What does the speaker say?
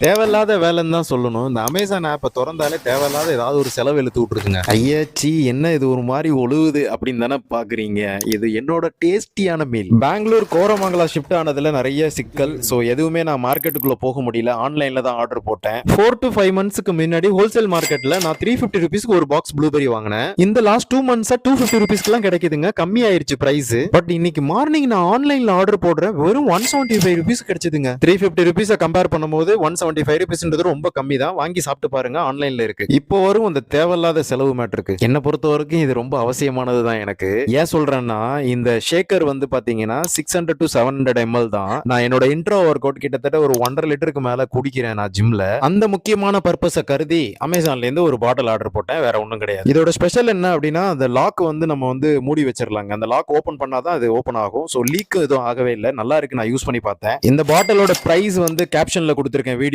தேவையில்லாத வேலைன்னு தான் சொல்லணும். இந்த அமேசான் ஆப்பை திறந்தாலே தேவையில்லாத ஏதாவது ஒரு செலவு இழுத்து விட்டுருக்குங்க. ஐயாச்சி என்ன இது ஒரு மாதிரி ஒழுகுது அப்படின்னு தானே பாக்குறீங்க. இது என்னோட டேஸ்டியான மீல். பெங்களூர் கோரமங்கலா ஷிஃப்ட் ஆனதுல நிறைய சிக்கல். ஸோ எதுவுமே நான் மார்க்கெட்டுக்குள்ள போக முடியல. ஆன்லைன்ல தான் ஆர்டர் போட்டேன். 4 to 5 monthsக்கு முன்னாடி ஹோல்சேல் மார்க்கெட்ல நான் 350 ருபீஸ்க்கு ஒரு பாக்ஸ் ப்ளூபெரி வாங்கினேன். இந்த லாஸ்ட் 2 monthsா 250 ருபீஸ்க்குலாம் கிடைக்குதுங்க. கம்மி ஆயிருச்சு பிரைஸ். பட் இன்னைக்கு மார்னிங் நான் ஆன்லைன்ல ஆர்டர் போடுறேன், வெறும் 175 ருபீஸ் கிடைச்சதுங்க. 350 ருபீஸை கம்பேர் பண்ணும்போது 175 ருபீஸ்ன்றது ரொம்ப கம்மி தான். வாங்கி சாப்பிட்டு பாருங்க, ஆன்லைன்ல இருக்கு. இப்போ வரும் இந்த தேவையில்லாத செலவு மேட்டருக்கு என்ன பொறுத்த வரைக்கும் இது ரொம்ப அவசியமானது தான் எனக்கு. ஏன் சொல்றேன்னா, இந்த ஷேக்கர் வந்து பாத்தீங்கன்னா 600 to 700 ml தான். நான் என்னோட இன்ட்ரோ ஒர்க் அவுட் கிட்டத்தட்ட ஒரு 1.5 லிட்டருக்கு மேல குடிக்கிறேன் நான் ஜிம்ல. அந்த முக்கியமான பர்பஸை கருதி அமேசான்ல இருந்து ஒரு பாட்டில் ஆர்டர் போட்டேன், வேற ஒன்றும் கிடையாது. இதோட ஸ்பெஷல் என்ன அப்படின்னா, அந்த லாக் வந்து நம்ம வந்து மூடி வச்சிடலாங்க. அந்த லாக் ஓபன் பண்ணாதான் அது ஓபன் ஆகும். ஸோ லீக் எதுவும் ஆகவே இல்லை, நல்லா இருக்கு. நான் யூஸ் பண்ணி பார்த்தேன். இந்த பாட்டிலோட பிரைஸ் வந்து கேப்ஷன்ல கொடுத்துருக்கேன் வீடியோ